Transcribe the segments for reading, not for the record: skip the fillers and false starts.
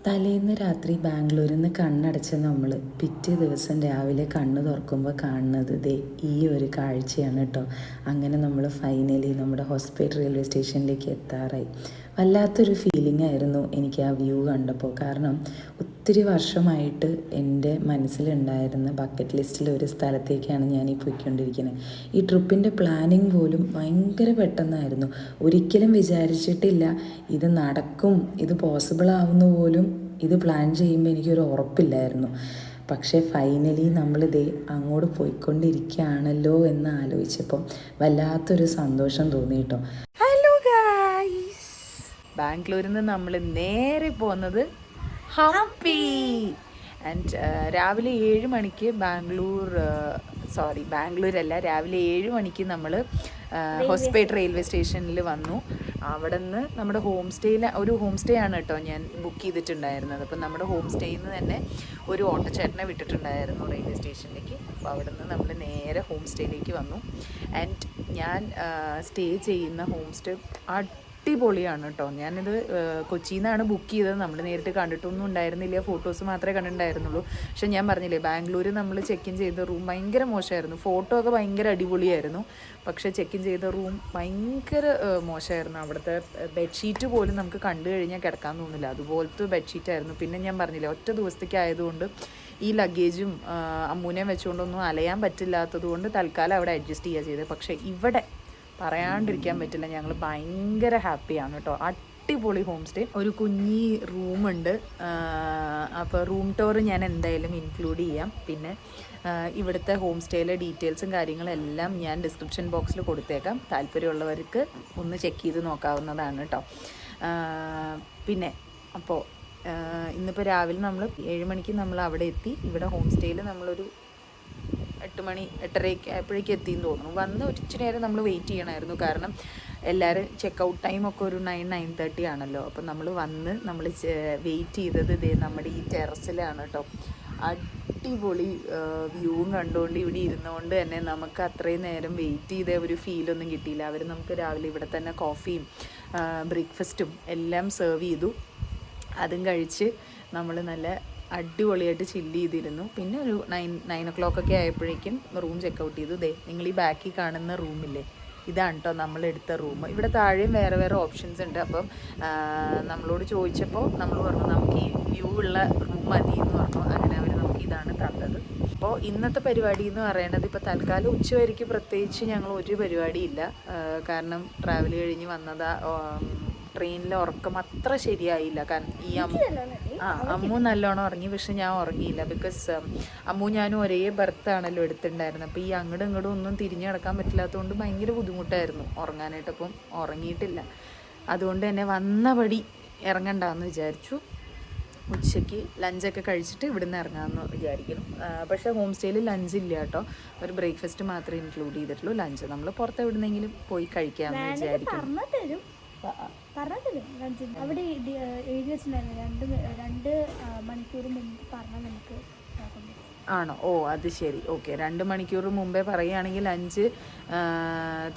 തലേന്ന് രാത്രി ബാംഗ്ലൂരിൽ നിന്ന് കണ്ണടച്ച നമ്മൾ പിറ്റേ ദിവസം രാവിലെ കണ്ണ് തുറക്കുമ്പോൾ കാണുന്നത് ദേ ഈ ഒരു കാഴ്ചയാണ് കേട്ടോ. അങ്ങനെ നമ്മൾ ഫൈനലി നമ്മുടെ ഹോസ്പിറ്റൽ റെയിൽവേ സ്റ്റേഷനിലേക്ക് എത്താറായി. വല്ലാത്തൊരു ഫീലിംഗ് ആയിരുന്നു എനിക്ക് ആ വ്യൂ കണ്ടപ്പോൾ. കാരണം ഒത്തിരി വർഷമായിട്ട് എൻ്റെ മനസ്സിലുണ്ടായിരുന്ന ബക്കറ്റ് ലിസ്റ്റിൽ ഒരു സ്ഥലത്തേക്കാണ് ഞാൻ ഈ പോയിക്കൊണ്ടിരിക്കുന്നത്. ഈ ട്രിപ്പിൻ്റെ പ്ലാനിങ് പോലും ഭയങ്കര പെട്ടെന്നായിരുന്നു. ഒരിക്കലും വിചാരിച്ചിട്ടില്ല ഇത് നടക്കും, ഇത് പോസിബിൾ ആവുന്ന പോലും ഇത് പ്ലാൻ ചെയ്യുമ്പോൾ എനിക്കൊരു ഉറപ്പില്ലായിരുന്നു. പക്ഷേ ഫൈനലി നമ്മളിതേ അങ്ങോട്ട് പോയിക്കൊണ്ടിരിക്കുകയാണല്ലോ എന്ന് ആലോചിച്ചപ്പോൾ വല്ലാത്തൊരു സന്തോഷം തോന്നി കേട്ടോ. ഹലോ ഗായ്സ്, ബാംഗ്ലൂരിൽ നിന്ന് നമ്മൾ നേരെ പോകുന്നത് ഹംപി. ആൻഡ് രാവിലെ 7 മണിക്ക് ബാംഗ്ലൂരല്ല, രാവിലെ 7 മണിക്ക് നമ്മൾ ഹോസ്പേട്ട് റെയിൽവേ സ്റ്റേഷനിൽ വന്നു. അവിടെ നിന്ന് നമ്മുടെ ഒരു ഹോം സ്റ്റേ ആണ് കേട്ടോ ഞാൻ ബുക്ക് ചെയ്തിട്ടുണ്ടായിരുന്നത്. അപ്പം നമ്മുടെ ഹോം സ്റ്റേയിൽ നിന്ന് തന്നെ ഒരു ഓട്ടോച്ചേട്ടനെ വിട്ടിട്ടുണ്ടായിരുന്നു റെയിൽവേ സ്റ്റേഷനിലേക്ക്. അപ്പോൾ അവിടെ നിന്ന് നമ്മൾ നേരെ ഹോം സ്റ്റേയിലേക്ക് വന്നു. ആൻഡ് ഞാൻ സ്റ്റേ ചെയ്യുന്ന ഹോം സ്റ്റേ അടിപൊളിയാണ് കേട്ടോ. ഞാനിത് കൊച്ചിയിൽ നിന്നാണ് ബുക്ക് ചെയ്തത്. നമ്മൾ നേരിട്ട് കണ്ടിട്ടൊന്നും ഉണ്ടായിരുന്നില്ല, ഫോട്ടോസ് മാത്രമേ കണ്ടിട്ടുണ്ടായിരുന്നുള്ളൂ. പക്ഷെ ഞാൻ പറഞ്ഞില്ലേ, ബാംഗ്ലൂർ നമ്മൾ ചെക്ക് ഇൻ ചെയ്ത റൂം ഭയങ്കര മോശമായിരുന്നു. ഫോട്ടോ ഒക്കെ ഭയങ്കര അടിപൊളിയായിരുന്നു, പക്ഷേ ചെക്ക് ഇൻ ചെയ്ത റൂം ഭയങ്കര മോശമായിരുന്നു. അവിടുത്തെ ബെഡ്ഷീറ്റ് പോലും നമുക്ക് കണ്ടു കഴിഞ്ഞാൽ കിടക്കാൻ തോന്നില്ല, അതുപോലത്തെ ബെഡ്ഷീറ്റായിരുന്നു. പിന്നെ ഞാൻ പറഞ്ഞില്ലേ, ഒറ്റ ദിവസത്തേക്ക് ആയതുകൊണ്ട് ഈ ലഗേജും അമ്മൂനെയും വെച്ചുകൊണ്ടൊന്നും അലയാൻ പറ്റില്ലാത്തത് കൊണ്ട് തൽക്കാലം അവിടെ അഡ്ജസ്റ്റ് ചെയ്യുക ചെയ്തത്. പക്ഷേ ഇവിടെ പറയാണ്ടിരിക്കാൻ പറ്റില്ല, ഞങ്ങൾ ഭയങ്കര ഹാപ്പിയാണ് കേട്ടോ. അടിപൊളി ഹോം സ്റ്റേ, ഒരു കുഞ്ഞി റൂമുണ്ട്. അപ്പോൾ റൂം ടൂർ ഞാൻ എന്തായാലും ഇൻക്ലൂഡ് ചെയ്യാം. പിന്നെ ഇവിടുത്തെ ഹോം സ്റ്റേയിലെ ഡീറ്റെയിൽസും കാര്യങ്ങളെല്ലാം ഞാൻ ഡിസ്ക്രിപ്ഷൻ ബോക്സിൽ കൊടുത്തേക്കാം. താല്പര്യമുള്ളവർക്ക് ഒന്ന് ചെക്ക് ചെയ്ത് നോക്കാവുന്നതാണ് കേട്ടോ. പിന്നെ അപ്പോൾ ഇന്നിപ്പോൾ രാവിലെ നമ്മൾ 7 മണിക്ക് നമ്മൾ അവിടെ എത്തി. ഇവിടെ ഹോം സ്റ്റേയിൽ നമ്മളൊരു 8 മണി 8:30 ആയപ്പോഴേക്കും എത്തിയെന്ന് തോന്നുന്നു. വന്ന് ഇച്ചിരി നേരം നമ്മൾ വെയിറ്റ് ചെയ്യണമായിരുന്നു, കാരണം എല്ലാവരും ചെക്കൗട്ട് ടൈമൊക്കെ ഒരു 9-9:30 ആണല്ലോ. അപ്പം നമ്മൾ വെയിറ്റ് ചെയ്തത് ഇതേ നമ്മുടെ ഈ ടെറസിലാണ് കേട്ടോ. അടിപൊളി വ്യൂവും കണ്ടുകൊണ്ട് ഇവിടെ ഇരുന്നുകൊണ്ട് തന്നെ നമുക്ക് അത്രയും നേരം വെയിറ്റ് ചെയ്ത ഒരു ഫീലൊന്നും കിട്ടിയില്ല. അവർ നമുക്ക് രാവിലെ ഇവിടെ തന്നെ കോഫിയും ബ്രേക്ക്ഫാസ്റ്റും എല്ലാം സെർവ് ചെയ്തു. അതും കഴിച്ച് നമ്മൾ നല്ല അടിപൊളിയായിട്ട് ചില്ല് ചെയ്തിരുന്നു. പിന്നെ ഒരു 9 o'clock ഒക്കെ ആയപ്പോഴേക്കും റൂം ചെക്കൗട്ട് ചെയ്തു. ദേ നിങ്ങൾ ഈ ബാക്കിൽ കാണുന്ന റൂമില്ലേ, ഇതാണ് കേട്ടോ നമ്മളെടുത്ത റൂം. ഇവിടെ താഴെയും വേറെ വേറെ ഓപ്ഷൻസ് ഉണ്ട്. അപ്പം നമ്മളോട് ചോദിച്ചപ്പോൾ നമ്മൾ പറഞ്ഞു നമുക്ക് ഈ വ്യൂ ഉള്ള റൂം മതി എന്ന് പറഞ്ഞു. അങ്ങനെ അവർ നമുക്ക് ഇതാണ് തന്നത്. അപ്പോൾ ഇന്നത്തെ പരിപാടി എന്ന് പറയുന്നത്, ഇപ്പോൾ തൽക്കാലം ഉച്ചവരയ്ക്ക് പ്രത്യേകിച്ച് ഞങ്ങൾ ഒരു പരിപാടിയില്ല. കാരണം ട്രാവൽ കഴിഞ്ഞ് വന്നതാ. ട്രെയിനിലെ ഉറക്കം അത്ര ശരിയായില്ല. കാരണം ഈ അമ്മു നല്ലോണം ഉറങ്ങി, പക്ഷെ ഞാൻ ഉറങ്ങിയില്ല. ബിക്കോസ് അമ്മു ഞാനും ഒരേ ബർത്താണല്ലോ എടുത്തിട്ടുണ്ടായിരുന്നത്. അപ്പോൾ ഈ അങ്ങോട്ടും ഇങ്ങോട്ടും ഒന്നും തിരിഞ്ഞു കിടക്കാൻ പറ്റില്ലാത്തതുകൊണ്ട് ഭയങ്കര ബുദ്ധിമുട്ടായിരുന്നു ഉറങ്ങാനായിട്ട്. അപ്പം ഉറങ്ങിയിട്ടില്ല. അതുകൊണ്ട് തന്നെ വന്നപടി ഇറങ്ങണ്ടെന്ന് വിചാരിച്ചു. ഉച്ചയ്ക്ക് ലഞ്ചൊക്കെ കഴിച്ചിട്ട് ഇവിടുന്ന് ഇറങ്ങാമെന്ന് വിചാരിക്കണം. പക്ഷേ ഹോം സ്റ്റേയിൽ ലഞ്ച് ഇല്ല കേട്ടോ, ഒരു ബ്രേക്ക്ഫാസ്റ്റ് മാത്രമേ ഇൻക്ലൂഡ് ചെയ്തിട്ടുള്ളൂ. ലഞ്ച് നമ്മൾ പുറത്ത് എവിടുന്നെങ്കിലും പോയി കഴിക്കാമെന്ന് വിചാരിക്കും. അവിടെ എഴുതി വെച്ചിട്ടുണ്ടായിരുന്നു 2 മണിക്കൂർ മുമ്പ് പറഞ്ഞാൽ നമുക്ക് ആണോ? ഓ അത് ശരി, ഓക്കെ. 2 മണിക്കൂർ മുമ്പേ പറയുകയാണെങ്കിൽ ലഞ്ച്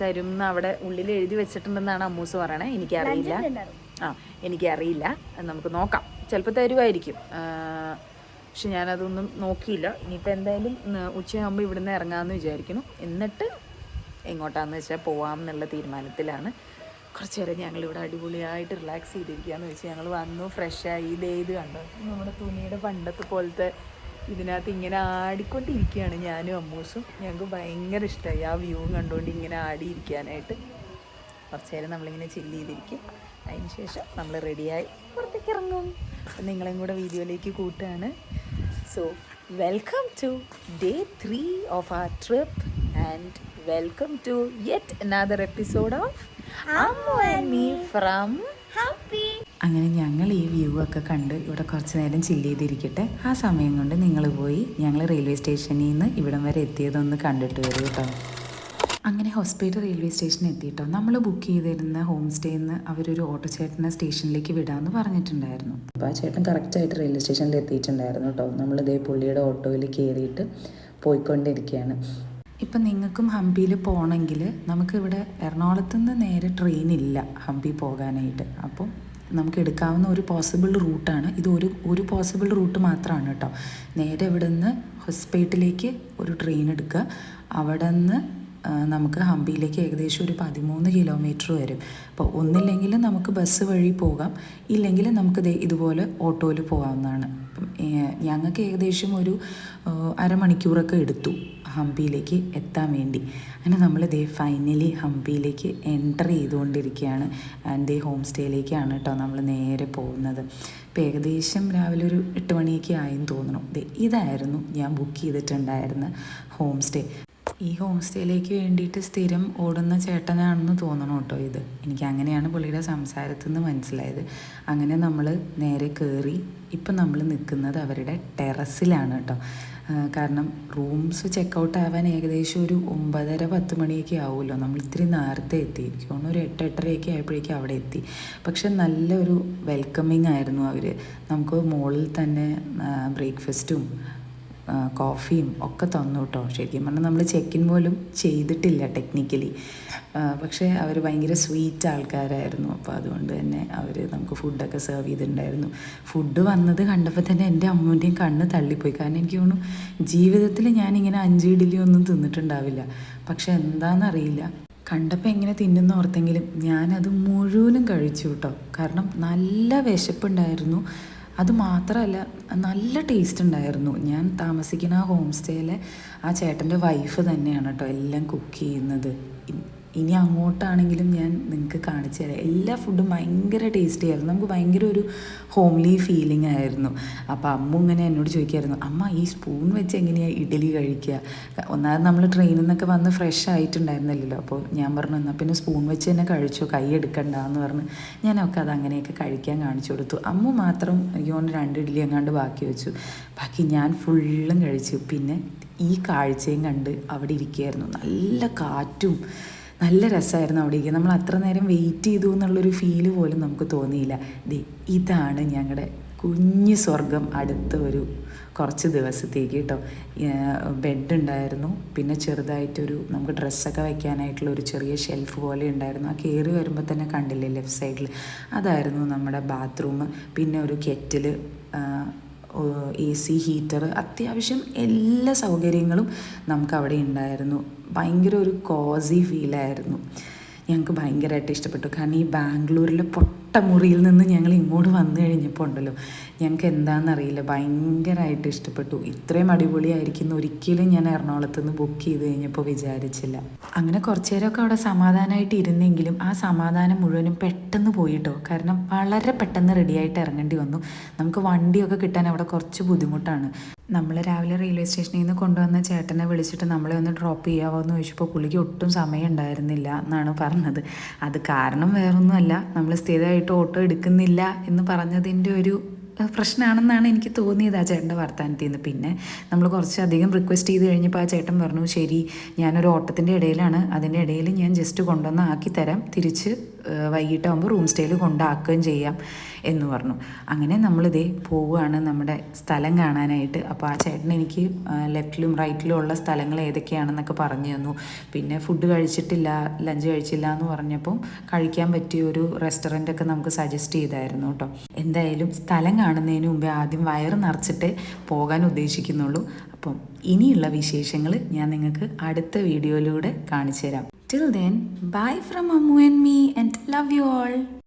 തരും എന്ന് അവിടെ ഉള്ളിൽ എഴുതി വെച്ചിട്ടുണ്ടെന്നാണ് അമ്മൂസ് പറയണേ. എനിക്കറിയില്ല. എനിക്കറിയില്ല, നമുക്ക് നോക്കാം. ചിലപ്പോൾ തരുമായിരിക്കും, പക്ഷെ ഞാനതൊന്നും നോക്കിയില്ല. ഇനിയിപ്പോൾ എന്തായാലും ഉച്ചയാകുമ്പോൾ ഇവിടുന്ന് ഇറങ്ങാമെന്ന് വിചാരിക്കുന്നു. എന്നിട്ട് എങ്ങോട്ടാണെന്ന് വെച്ചാൽ പോവാം എന്നുള്ള തീരുമാനത്തിലാണ്. കുറച്ച് നേരം ഞങ്ങളിവിടെ അടിപൊളിയായിട്ട് റിലാക്സ് ചെയ്തിരിക്കുകയെന്ന് വെച്ചാൽ ഞങ്ങൾ വന്നു, ഫ്രഷായി. ഇത് കണ്ടോ, നമ്മുടെ തുണിയുടെ പണ്ടത്തെ പോലത്തെ ഇതിനകത്ത് ഇങ്ങനെ ആടിക്കൊണ്ടിരിക്കുകയാണ് ഞാനും അമ്മൂസും. ഞങ്ങൾക്ക് ഭയങ്കര ഇഷ്ടമായി ആ വ്യൂ കണ്ടുകൊണ്ട് ഇങ്ങനെ ആടിയിരിക്കാനായിട്ട്. കുറച്ച് നേരം നമ്മളിങ്ങനെ ചില്ല് ചെയ്തിരിക്കും. അതിന് ശേഷം നമ്മൾ റെഡിയായി പുറത്തേക്ക് ഇറങ്ങും. അപ്പം നിങ്ങളെയും കൂടെ വീഡിയോയിലേക്ക് കൂട്ടുകയാണ്. So welcome to day 3 of our trip and welcome to yet another episode of Ammu and me from Hampi. അങ്ങനെ ഞങ്ങൾ ഈ വ്യൂ ഒക്കെ കണ്ട് ഇവിടെ കുറച്ച് നേരം ചില്ല് ചെയ്തിരിക്കട്ടെ. ആ സമയം കൊണ്ട് നിങ്ങൾ പോയി ഞങ്ങൾ റെയിൽവേ സ്റ്റേഷനിൽ നിന്ന് ഇവിടം വരെ എത്തിയതൊന്ന് കണ്ടിട്ട് വരും കേട്ടോ. അങ്ങനെ ഹോസ്പിറ്റൽ റെയിൽവേ സ്റ്റേഷനിൽ എത്തിയിട്ടോ. നമ്മൾ ബുക്ക് ചെയ്തിരുന്ന ഹോം സ്റ്റേയിൽ നിന്ന് അവരൊരു ഓട്ടോ ചേട്ടനെ സ്റ്റേഷനിലേക്ക് വിടാമെന്ന് പറഞ്ഞിട്ടുണ്ടായിരുന്നു. അപ്പോൾ ആ ചേട്ടൻ കറക്റ്റായിട്ട് റെയിൽവേ സ്റ്റേഷനിൽ എത്തിയിട്ടുണ്ടായിരുന്നു കേട്ടോ. നമ്മളിതേ പുള്ളിയുടെ ഓട്ടോയിൽ കയറിയിട്ട് പോയിക്കൊണ്ടിരിക്കുകയാണ്. ഇപ്പം നിങ്ങൾക്കും ഹംപിയിൽ പോകണമെങ്കിൽ നമുക്കിവിടെ എറണാകുളത്ത് നിന്ന് നേരെ ട്രെയിനില്ല ഹംപി പോകാനായിട്ട്. അപ്പം നമുക്ക് എടുക്കാവുന്ന ഒരു പോസിബിൾ റൂട്ടാണ് ഇത്. ഒരു പോസിബിൾ റൂട്ട് മാത്രമാണ് കേട്ടോ. നേരെ ഇവിടെ നിന്ന് ഹൊസ്പേട്ടിലേക്ക് ഒരു ട്രെയിൻ എടുക്കുക. അവിടെ നിന്ന് നമുക്ക് ഹംപിയിലേക്ക് ഏകദേശം ഒരു 13 കിലോമീറ്റർ വരും. അപ്പോൾ ഒന്നില്ലെങ്കിൽ നമുക്ക് ബസ് വഴി പോകാം, ഇല്ലെങ്കിൽ നമുക്ക് ഇതുപോലെ ഓട്ടോയിൽ പോകാവുന്നതാണ്. അപ്പം ഞങ്ങൾക്ക് ഏകദേശം ഒരു അരമണിക്കൂറൊക്കെ എടുത്തു ഹംപിയിലേക്ക് എത്താൻ വേണ്ടി. അങ്ങനെ നമ്മൾ ഫൈനലി ഹംപിയിലേക്ക് എൻ്റർ ചെയ്തുകൊണ്ടിരിക്കുകയാണ്. ആൻഡ് ഹോം സ്റ്റേയിലേക്കാണ് കേട്ടോ നമ്മൾ നേരെ പോകുന്നത്. ഇപ്പോൾ ഏകദേശം രാവിലെ ഒരു 8 മണിയൊക്കെ ആയെന്ന് തോന്നുന്നു. ഇതായിരുന്നു ഞാൻ ബുക്ക് ചെയ്തിട്ടുണ്ടായിരുന്ന ഹോം സ്റ്റേ. ഈ ഹോം സ്റ്റേയിലേക്ക് വേണ്ടിയിട്ട് സ്ഥിരം ഓടുന്ന ചേട്ടനാണെന്ന് തോന്നണം കേട്ടോ ഇത്. എനിക്ക് അങ്ങനെയാണ് പുള്ളിയുടെ സംസാരത്തിൽ നിന്ന് മനസ്സിലായത്. അങ്ങനെ നമ്മൾ നേരെ കയറി. ഇപ്പം നമ്മൾ നിൽക്കുന്നത് അവരുടെ ടെറസിലാണ് കേട്ടോ. കാരണം റൂംസ് ചെക്കൗട്ട് ആവാൻ ഏകദേശം ഒരു 9:30-10 മണിയൊക്കെ ആവുമല്ലോ. നമ്മൾ ഇത്തിരി നേരത്തെ എത്തിയിരിക്കും. ഒരു 8-8:30 ആയപ്പോഴേക്കും അവിടെ എത്തി. പക്ഷെ നല്ലൊരു വെൽക്കമിങ് ആയിരുന്നു അവർ. നമുക്ക് മുകളിൽ തന്നെ ബ്രേക്ക്ഫാസ്റ്റും കോഫിയും ഒക്കെ തന്നു കേട്ടോ. ശരിക്കും പറഞ്ഞാൽ നമ്മൾ ചെക്കിൻ പോലും ചെയ്തിട്ടില്ല ടെക്നിക്കലി. പക്ഷേ അവർ ഭയങ്കര സ്വീറ്റ് ആൾക്കാരായിരുന്നു. അപ്പോൾ അതുകൊണ്ട് തന്നെ അവർ നമുക്ക് ഫുഡൊക്കെ സെർവ് ചെയ്തിട്ടുണ്ടായിരുന്നു. ഫുഡ് വന്നത് കണ്ടപ്പോൾ തന്നെ എൻ്റെ അമ്മൂൻ്റെയും കണ്ണ് തള്ളിപ്പോയി. കാരണം എനിക്ക് തോന്നുന്നു ജീവിതത്തിൽ ഞാനിങ്ങനെ 5 ഇഡ്ഡലി ഒന്നും തിന്നിട്ടുണ്ടാവില്ല. പക്ഷെ എന്താണെന്നറിയില്ല, കണ്ടപ്പോൾ എങ്ങനെ തിന്നുന്ന ഓർത്തെങ്കിലും ഞാനത് മുഴുവനും കഴിച്ചു കേട്ടോ. കാരണം നല്ല വിശപ്പുണ്ടായിരുന്നു. അതുമാത്രമല്ല നല്ല ടേസ്റ്റ് ഉണ്ടായിരുന്നു. ഞാൻ താമസിക്കുന്ന ആ ഹോം സ്റ്റേയിലെ ആ ചേട്ടൻ്റെ വൈഫ് തന്നെയാണ് കേട്ടോ എല്ലാം കുക്ക് ചെയ്യുന്നത്. ഇനി അങ്ങോട്ടാണെങ്കിലും ഞാൻ നിങ്ങൾക്ക് കാണിച്ചു തരാം. എല്ലാ ഫുഡും ഭയങ്കര ടേസ്റ്റി ആയിരുന്നു. നമുക്ക് ഭയങ്കര ഒരു ഹോംലി ഫീലിംഗ് ആയിരുന്നു. അപ്പോൾ അമ്മ ഇങ്ങനെ എന്നോട് ചോദിക്കുമായിരുന്നു, അമ്മ ഈ സ്പൂൺ വെച്ച് എങ്ങനെയാണ് ഇഡ്ഡലി കഴിക്കുക? ഒന്നാമത് നമ്മൾ ട്രെയിനിൽ നിന്നൊക്കെ വന്ന് ഫ്രഷ് ആയിട്ടുണ്ടായിരുന്നില്ലല്ലോ. അപ്പോൾ ഞാൻ പറഞ്ഞു, എന്നാൽ പിന്നെ സ്പൂൺ വെച്ച് തന്നെ കഴിച്ചോ, കൈ എടുക്കണ്ടെന്ന് പറഞ്ഞ് ഞാനൊക്കെ അത് അങ്ങനെയൊക്കെ കഴിക്കാൻ കാണിച്ചു കൊടുത്തു. അമ്മ മാത്രം എനിക്ക് തോന്നുന്നു 2 ഇഡ്ഡലി എങ്ങാണ്ട് ബാക്കി വെച്ചു. ബാക്കി ഞാൻ ഫുള്ളും കഴിച്ചു. പിന്നെ ഈ കാഴ്ചയും കണ്ട് അവിടെ ഇരിക്കുകയായിരുന്നു. നല്ല കാറ്റും നല്ല രസമായിരുന്നു അവിടെ ഇരിക്കുക. നമ്മൾ അത്ര നേരം വെയിറ്റ് ചെയ്തു എന്നുള്ളൊരു ഫീല് പോലും നമുക്ക് തോന്നിയില്ല. ഇതാണ് ഞങ്ങളുടെ കുഞ്ഞു സ്വർഗം. അടുത്ത ഒരു കുറച്ച് ദിവസത്തേക്ക് കേട്ടോ. ബെഡ് ഉണ്ടായിരുന്നു. പിന്നെ ചെറുതായിട്ടൊരു നമുക്ക് ഡ്രസ്സൊക്കെ വയ്ക്കാനായിട്ടുള്ള ഒരു ചെറിയ ഷെൽഫ് പോലെ ഉണ്ടായിരുന്നു. ആ കയറി വരുമ്പോൾ തന്നെ കണ്ടില്ലേ ലെഫ്റ്റ് സൈഡിൽ, അതായിരുന്നു നമ്മുടെ ബാത്റൂം. പിന്നെ ഒരു കെറ്റിൽ, AC, ഹീറ്റർ, അത്യാവശ്യം എല്ലാ സൗകര്യങ്ങളും നമുക്കവിടെ ഉണ്ടായിരുന്നു. ഭയങ്കര ഒരു കോസി ഫീലായിരുന്നു. ഞങ്ങൾക്ക് ഭയങ്കരമായിട്ട് ഇഷ്ടപ്പെട്ടു. കാരണം ഈ ബാംഗ്ലൂരിലെ മുറിയിൽ നിന്ന് ഞങ്ങൾ ഇങ്ങോട്ട് വന്നു കഴിഞ്ഞപ്പോൾ ഉണ്ടല്ലോ, ഞങ്ങൾക്ക് എന്താണെന്നറിയില്ല, ഭയങ്കരമായിട്ട് ഇഷ്ടപ്പെട്ടു. ഇത്രയും അടിപൊളിയായിരിക്കുന്നു ഒരിക്കലും ഞാൻ എറണാകുളത്ത് നിന്ന് ബുക്ക് ചെയ്ത് കഴിഞ്ഞപ്പോൾ വിചാരിച്ചില്ല. അങ്ങനെ കുറച്ച് നേരമൊക്കെ അവിടെ സമാധാനമായിട്ട് ഇരുന്നെങ്കിലും ആ സമാധാനം മുഴുവനും പെട്ടെന്ന് പോയിട്ടോ. കാരണം വളരെ പെട്ടെന്ന് റെഡിയായിട്ട് ഇറങ്ങേണ്ടി വന്നു. നമുക്ക് വണ്ടിയൊക്കെ കിട്ടാൻ അവിടെ കുറച്ച് ബുദ്ധിമുട്ടാണ്. നമ്മൾ രാവിലെ റെയിൽവേ സ്റ്റേഷനിൽ നിന്ന് കൊണ്ടുവന്ന ചേട്ടനെ വിളിച്ചിട്ട് നമ്മളെ ഒന്ന് ഡ്രോപ്പ് ചെയ്യാമോ എന്ന് ചോദിച്ചപ്പോൾ പുള്ളിക്ക് ഒട്ടും സമയം ഉണ്ടായിരുന്നില്ല എന്നാണ് പറഞ്ഞത്. അത് കാരണം വേറൊന്നുമല്ല, നമ്മൾ സ്ഥിരമായിട്ട് ഓട്ടോ എടുക്കുന്നില്ല എന്ന് പറഞ്ഞതിൻ്റെ ഒരു പ്രശ്നമാണെന്നാണ് എനിക്ക് തോന്നിയത് ആ ചേട്ടൻ്റെ വർത്തമാനത്തിൽ നിന്ന്. പിന്നെ നമ്മൾ കുറച്ചധികം റിക്വസ്റ്റ് ചെയ്ത് കഴിഞ്ഞപ്പോൾ ആ ചേട്ടൻ പറഞ്ഞു, ശരി ഞാനൊരു ഓട്ടത്തിൻ്റെ ഇടയിലാണ്, അതിൻ്റെ ഇടയിൽ ഞാൻ ജസ്റ്റ് കൊണ്ടുവന്ന് ആക്കി തരാം, തിരിച്ച് വൈകിട്ടാകുമ്പോൾ റൂം സ്റ്റേയിൽ കൊണ്ടാക്കുകയും ചെയ്യാം എന്ന് പറഞ്ഞു. അങ്ങനെ നമ്മളിതേ പോവുകയാണ് നമ്മുടെ സ്ഥലം കാണാനായിട്ട്. അപ്പോൾ ആ ചേട്ടൻ എനിക്ക് ലെഫ്റ്റിലും റൈറ്റിലും ഉള്ള സ്ഥലങ്ങൾ ഏതൊക്കെയാണെന്നൊക്കെ പറഞ്ഞു തന്നു. പിന്നെ ഫുഡ് കഴിച്ചിട്ടില്ല, ലഞ്ച് കഴിച്ചില്ല എന്ന് പറഞ്ഞപ്പം കഴിക്കാൻ പറ്റിയ ഒരു റെസ്റ്റോറൻറ്റൊക്കെ നമുക്ക് സജസ്റ്റ് ചെയ്തായിരുന്നു കേട്ടോ. എന്തായാലും സ്ഥലം കാണുന്നതിന് മുമ്പേ ആദ്യം വയറ് നിറച്ചിട്ടേ പോകാൻ ഉദ്ദേശിക്കുന്നുള്ളൂ. അപ്പം ഇനിയുള്ള വിശേഷങ്ങൾ ഞാൻ നിങ്ങൾക്ക് അടുത്ത വീഡിയോയിലൂടെ കാണിച്ചു തരാം. Till then, bye from Ammu and me and love you all.